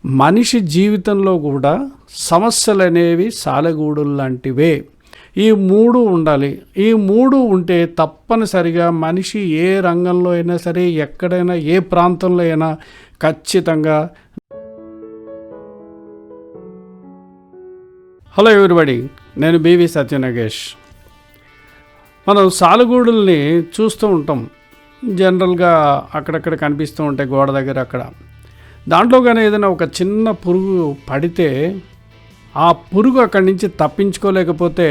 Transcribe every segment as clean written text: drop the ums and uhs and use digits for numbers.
మనిషి జీవితంలో కూడా సమస్యలనేవి సాలెగూడులు లాంటివే. ఈ మూడు ఉండాలి. ఈ మూడు ఉంటే తప్పనిసరిగా మనిషి ఏ రంగంలో అయినా సరే, ఎక్కడైనా, ఏ ప్రాంతంలో అయినా ఖచ్చితంగా. హలో ఎవ్రీబడి, నేను బివి సత్యనాగేష్. మనం సాలెగూడుల్ని చూస్తూ ఉంటాం. జనరల్గా అక్కడక్కడ కనిపిస్తూ ఉంటాయి, గోడ దగ్గర అక్కడ. దాంట్లో కానీ ఏదైనా ఒక చిన్న పురుగు పడితే ఆ పురుగు అక్కడి నుంచి తప్పించుకోలేకపోతే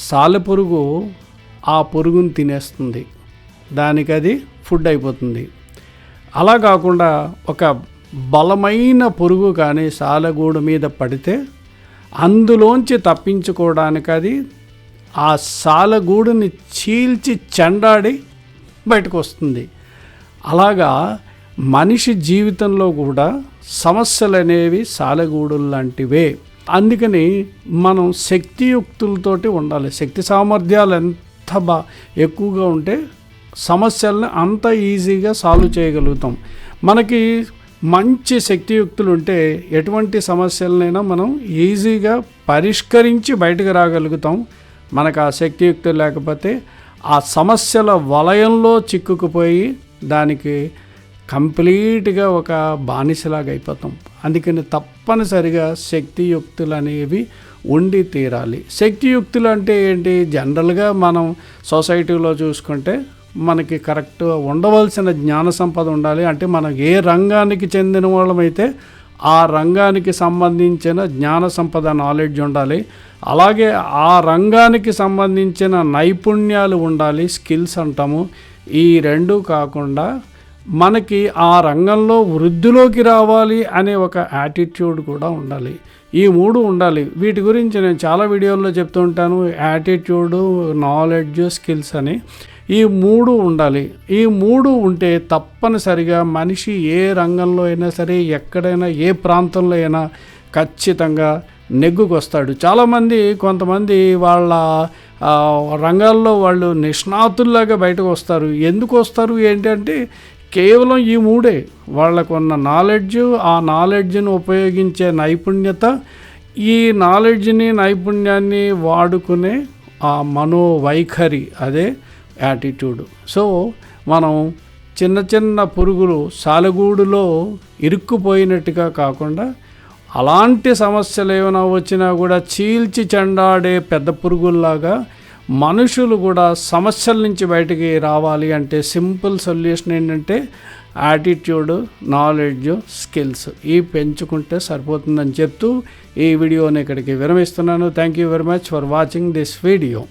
సాలెపురుగు ఆ పురుగుని తినేస్తుంది, దానికి అది ఫుడ్ అయిపోతుంది. అలా కాకుండా ఒక బలమైన పురుగు కానీ సాలెగూడు మీద పడితే అందులోంచి తప్పించుకోవడానికి అది ఆ సాలెగూడుని చీల్చి చెండాడి బయటకు వస్తుంది. అలాగా మనిషి జీవితంలో కూడా సమస్యలు అనేవి సాలెగూడులు లాంటివే. అందుకని మనం శక్తియుక్తులతోటి ఉండాలి. శక్తి సామర్థ్యాలు ఎంత ఎక్కువగా ఉంటే సమస్యలను అంత ఈజీగా సాల్వ్ చేయగలుగుతాం. మనకి మంచి శక్తియుక్తులు ఉంటే ఎటువంటి సమస్యలనైనా మనం ఈజీగా పరిష్కరించి బయటకు రాగలుగుతాం. మనకు ఆ శక్తియుక్తులు లేకపోతే ఆ సమస్యల వలయంలో చిక్కుకుపోయి దానికి కంప్లీట్గా ఒక బానిసలాగా అయిపోతాం. అందుకని తప్పనిసరిగా శక్తియుక్తులు అనేవి ఉండి తీరాలి. శక్తియుక్తులు అంటే ఏంటి? జనరల్గా మనం సొసైటీలో చూసుకుంటే మనకి కరెక్ట్గా ఉండవలసిన జ్ఞాన సంపద ఉండాలి. అంటే మనం ఏ రంగానికి చెందిన వాళ్ళమైతే ఆ రంగానికి సంబంధించిన జ్ఞాన సంపద, నాలెడ్జ్ ఉండాలి. అలాగే ఆ రంగానికి సంబంధించిన నైపుణ్యాలు ఉండాలి, స్కిల్స్ అంటాము. ఈ రెండు కాకుండా మనకి ఆ రంగంలో వృద్ధిలోకి రావాలి అనే ఒక యాటిట్యూడ్ కూడా ఉండాలి. ఈ మూడు ఉండాలి. వీటి గురించి నేను చాలా వీడియోల్లో చెప్తూ ఉంటాను. యాటిట్యూడు, నాలెడ్జ్, స్కిల్స్ అని ఈ మూడు ఉండాలి. ఈ మూడు ఉంటే తప్పనిసరిగా మనిషి ఏ రంగంలో అయినా సరే, ఎక్కడైనా, ఏ ప్రాంతంలో అయినా ఖచ్చితంగా నెగ్గుకొస్తాడు. చాలామంది కొంతమంది వాళ్ళ రంగాల్లో వాళ్ళు నిష్ణాతుల్లాగా బయటకు వస్తారు. ఎందుకు వస్తారు ఏంటంటే కేవలం ఈ మూడే. వాళ్ళకున్న నాలెడ్జ్, ఆ నాలెడ్జ్ను ఉపయోగించే నైపుణ్యత, ఈ నాలెడ్జ్ని, నైపుణ్యాన్ని వాడుకునే ఆ మనోవైఖరి, అదే యాటిట్యూడ్. సో మనం చిన్న చిన్న పురుగులు సాలెగూడులో ఇరుక్కుపోయినట్టుగా కాకుండా అలాంటి సమస్యలు ఏమైనా వచ్చినా కూడా చీల్చి చెండాడే పెద్ద పురుగుల్లాగా మనుషులు కూడా సమస్యల నుంచి బయటికి రావాలి అంటే సింపుల్ సొల్యూషన్ ఏంటంటే యాటిట్యూడ్, నాలెడ్జ్, స్కిల్స్ ఈ పెంచుకుంటే సరిపోతుందని చెప్తూ ఈ వీడియోని ఇక్కడికి విరమిస్తున్నాను. Thank you very much for watching this video.